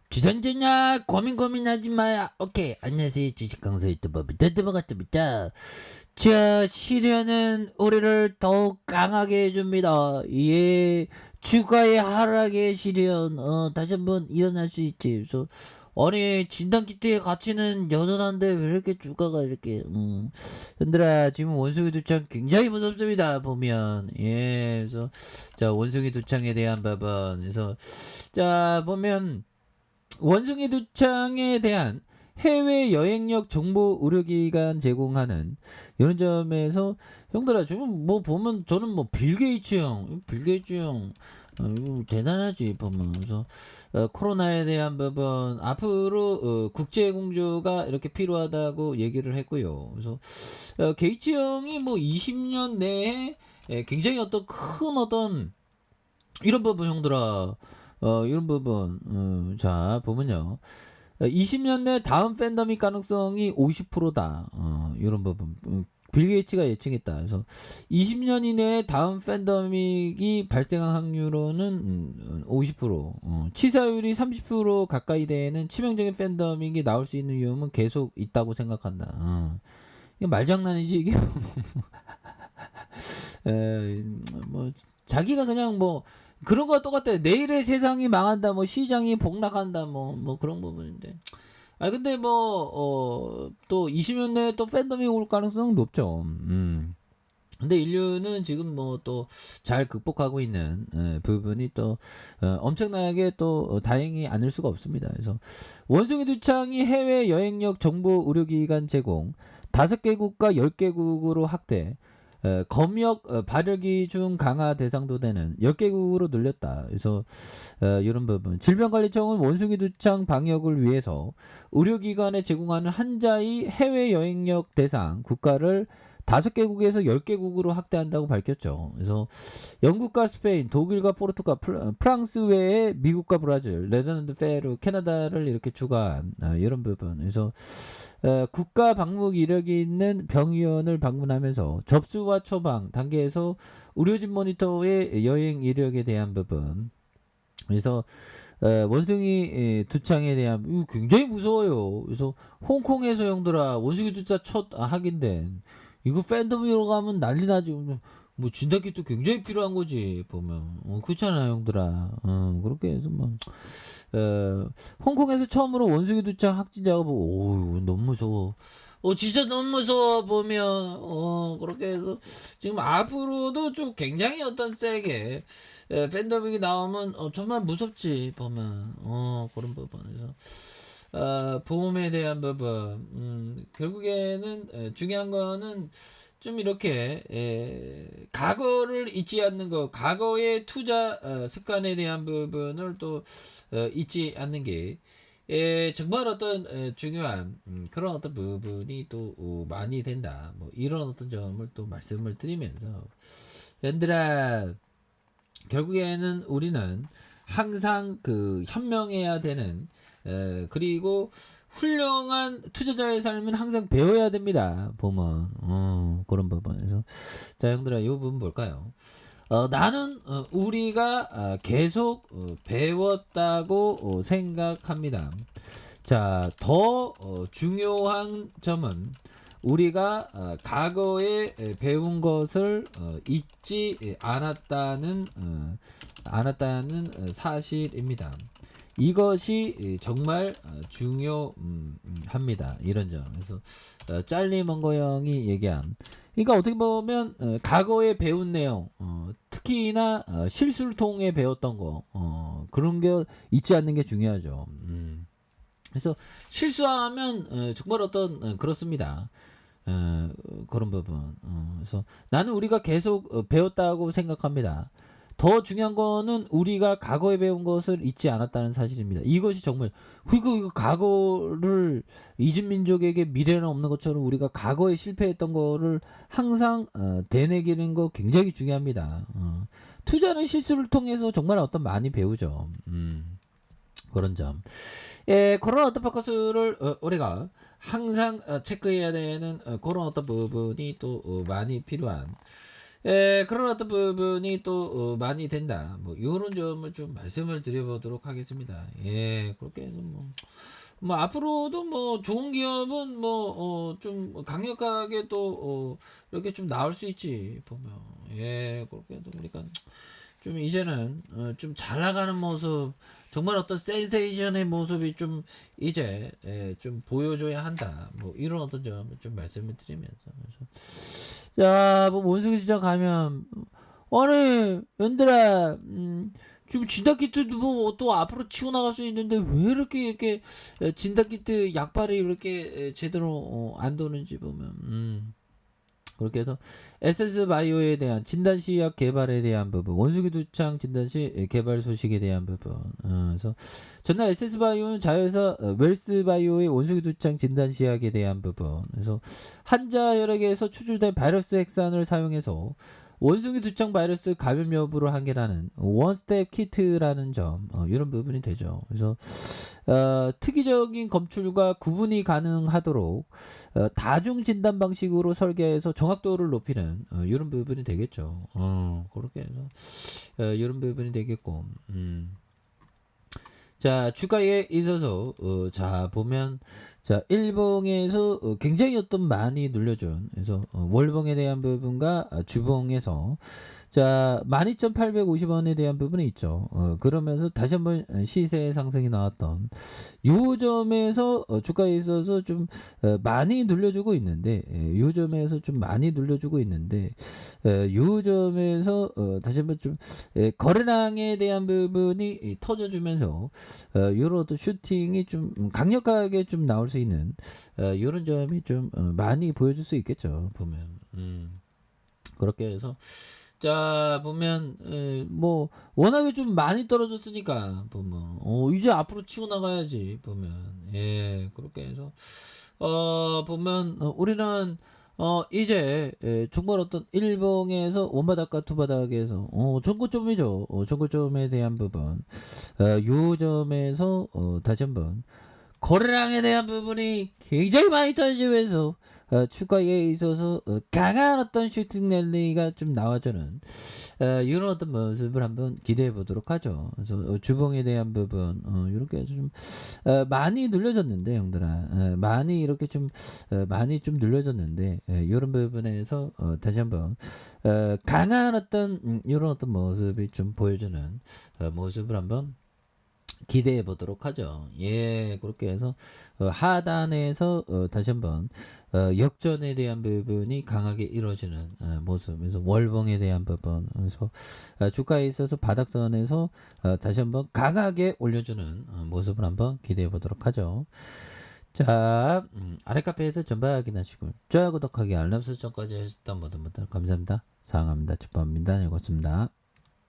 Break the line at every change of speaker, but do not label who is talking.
주선전야 고민하지 마야. 오케이. 안녕하세요. 주식 강사 유튜버 드드버가트입니다. 자, 시련은 우리를 더욱 강하게 해줍니다. 예, 주가의 하락의 시련. 다시 한번 일어날 수 있지. 그래서 아니 진단키트의 가치는 여전한데 왜 이렇게 주가가 이렇게 현들아 지금 원숭이 두창 굉장히 무섭습니다. 보면 그래서 자 원숭이 두창에 대한 부분 그래서 자 보면 원숭이 두창에 대한 해외 여행력 정보 의료기관 제공하는 이런 점에서 형들아 지금 뭐 보면 저는 뭐 빌 게이츠 형 이거 대단하지 보면 그래서 코로나에 대한 부분 앞으로 국제 공조가 이렇게 필요하다고 얘기를 했고요. 그래서 게이츠 형이 뭐 20년 내에 굉장히 어떤 큰 어떤 이런 부분 형들아 이런 부분 자 보면요 20년 내 다음 팬데믹 가능성이 50%다 이런 부분 빌 게이츠가 예측했다. 그래서 20년 이내에 다음 팬데믹이 발생한 확률로는 50%, 치사율이 30% 가까이 되는 치명적인 팬데믹이 나올 수 있는 위험은 계속 있다고 생각한다. 이게 말장난이지 이게. 뭐 자기가 그냥 뭐 그런 거 똑같아요. 내일의 세상이 망한다, 뭐 시장이 폭락한다, 뭐 그런 부분인데. 아 근데 뭐 또 20년 내에 또 팬덤이 올 가능성은 높죠. 근데 인류는 지금 뭐 또 잘 극복하고 있는 부분이 또 엄청나게 또 다행히 않을 수가 없습니다. 그래서 원숭이 두창이 해외 여행력 정보 의료기관 제공 5개국과 10개국으로 확대 검역 발열 기준 강화 대상도 되는 10개국으로 늘렸다. 그래서 이런 부분 질병관리청은 원숭이 두창 방역을 위해서 의료기관에 제공하는 환자의 해외 여행력 대상 국가를 5개국에서 10개국으로 확대한다고 밝혔죠. 그래서 영국과 스페인, 독일과 포르투갈, 프랑스 외에 미국과 브라질, 네덜란드, 페루, 캐나다를 이렇게 추가한 이런 부분. 그래서 국가 방문 이력이 있는 병의원을 방문하면서 접수와 처방 단계에서 의료진 모니터의 여행 이력에 대한 부분. 그래서 원숭이 두창에 대한 굉장히 무서워요. 그래서 홍콩에서 형들아 원숭이 두창 첫 확인된 이거 팬덤으로 가면 난리 나지. 뭐 진돗개도 굉장히 필요한 거지 보면 그렇잖아 형들아. 그렇게 해서 뭐 홍콩에서 처음으로 원숭이 두창 확진자가 보고 오 너무 무서워. 진짜 너무 무서워 보면 그렇게 해서 지금 앞으로도 좀 굉장히 어떤 세게 팬더믹이 나오면 정말 무섭지 보면 그런 부분에서 보험에 대한 부분 결국에는 중요한 거는 좀 이렇게 과거를 잊지 않는 거 과거의 투자 습관에 대한 부분을 또 잊지 않는 게 정말 어떤 중요한 그런 어떤 부분이 또 많이 된다. 뭐 이런 어떤 점을 또 말씀을 드리면서 얘들아 결국에는 우리는 항상 그 현명해야 되는 그리고 훌륭한 투자자의 삶은 항상 배워야 됩니다. 보면 그런 부분에서 자 형들아 이 부분 볼까요? 나는 우리가 계속 배웠다고 생각합니다. 자, 더 중요한 점은 우리가 과거에 배운 것을 잊지 않았다는 사실입니다. 이것이 정말 중요합니다. 이런 점. 그래서 짤리먼거 형이 얘기함. 그러니까 어떻게 보면 과거에 배운 내용, 특히나 실수를 통해 배웠던 거, 그런 걸 잊지 않는 게 중요하죠. 그래서 실수하면 정말 어떤 그렇습니다. 그런 부분. 그래서 나는 우리가 계속 배웠다고 생각합니다. 더 중요한 거는 우리가 과거에 배운 것을 잊지 않았다는 사실입니다. 이것이 정말 그리고 과거를 잊은 민족에게 미래는 없는 것처럼 우리가 과거에 실패했던 거를 항상 되뇌기는 거 굉장히 중요합니다. 투자는 실수를 통해서 정말 어떤 많이 배우죠. 그런 점. 그런 어떤 포커스를 우리가 항상 체크해야 되는 그런 어떤 부분이 또 많이 필요한 그런 어떤 부분이 또 많이 된다. 뭐 요런 점을 좀 말씀을 드려보도록 하겠습니다. 예. 그렇게 해서 뭐 앞으로도 뭐 좋은 기업은 뭐 좀 강력하게 또 이렇게 좀 나올 수 있지 보면. 예. 그렇게 해서 그러니까 좀 이제는 좀 잘 나가는 모습, 정말 어떤 센세이션의 모습이 좀 이제 좀 보여줘야 한다. 뭐 이런 어떤 점을 좀 말씀을 드리면서, 그래서 야, 뭐 원숭이 시장 가면 아니 얘들아, 지금 진단키트도 뭐 또 앞으로 치고 나갈 수 있는데 왜 이렇게 진단키트 약발이 이렇게 제대로 안 도는지 보면, 그렇게 해서 에센스 바이오에 대한 진단시약 개발에 대한 부분, 원숭이 두창 진단시 개발 소식에 대한 부분. 그래서 전날 에센스 바이오는 자회사 웰스 바이오의 원숭이 두창 진단시약에 대한 부분. 그래서 환자 혈액에서 추출된 바이러스 핵산을 사용해서 원숭이 두창 바이러스 감염 여부를 확인하는 원스텝 키트라는 점, 이런 부분이 되죠. 그래서 특이적인 검출과 구분이 가능하도록 다중 진단 방식으로 설계해서 정확도를 높이는 이런 부분이 되겠죠. 그렇게 해서 이런 부분이 되겠고, 자, 주가에 있어서 자 보면, 자 일봉에서 굉장히 어떤 많이 눌려준, 그래서 월봉에 대한 부분과 주봉에서 자 12,850원에 대한 부분이 있죠. 그러면서 다시 한번 시세 상승이 나왔던 요 점에서 주가에 있어서 좀 많이 눌려주고 있는데, 요 점에서 좀 많이 눌려주고 있는데, 요 점에서 다시 한번 좀 거래량에 대한 부분이 터져주면서 요런 또 슈팅이 좀 강력하게 좀 나올 수 있는 요런 점이 좀 많이 보여줄 수 있겠죠 보면. 그렇게 해서 자 보면 뭐 워낙에 좀 많이 떨어졌으니까 보면 이제 앞으로 치고 나가야지 보면. 예. 그렇게 해서 보면 우리는 이제 정말 어떤 일봉에서 원바닥과 투바닥에서 전고점이죠. 전고점에 대한 부분, 요 점에서 다시 한번 거래량에 대한 부분이 굉장히 많이 터지면서 추가에 있어서 강한 어떤 슈팅 랠리가 좀 나와주는 이런 어떤 모습을 한번 기대해 보도록 하죠. 그래서 주봉에 대한 부분 이렇게 좀 많이 눌려졌는데 형들아, 많이 이렇게 좀 많이 좀 눌려졌는데, 이런 부분에서 다시 한번 강한 어떤 이런 어떤 모습이 좀 보여주는 모습을 한번 기대해 보도록 하죠. 예, 그렇게 해서 하단에서 다시 한번 역전에 대한 부분이 강하게 이루어지는 모습. 그래서 월봉에 대한 부분. 그래서 주가에 있어서 바닥선에서 다시 한번 강하게 올려주는 모습을 한번 기대해 보도록 하죠. 자, 아래 카페에서 전방 확인하시고 좋아요, 구독하기, 알람 설정까지 하셨던 모든 분들 감사합니다. 사랑합니다. 축복합니다. 고맙습니다.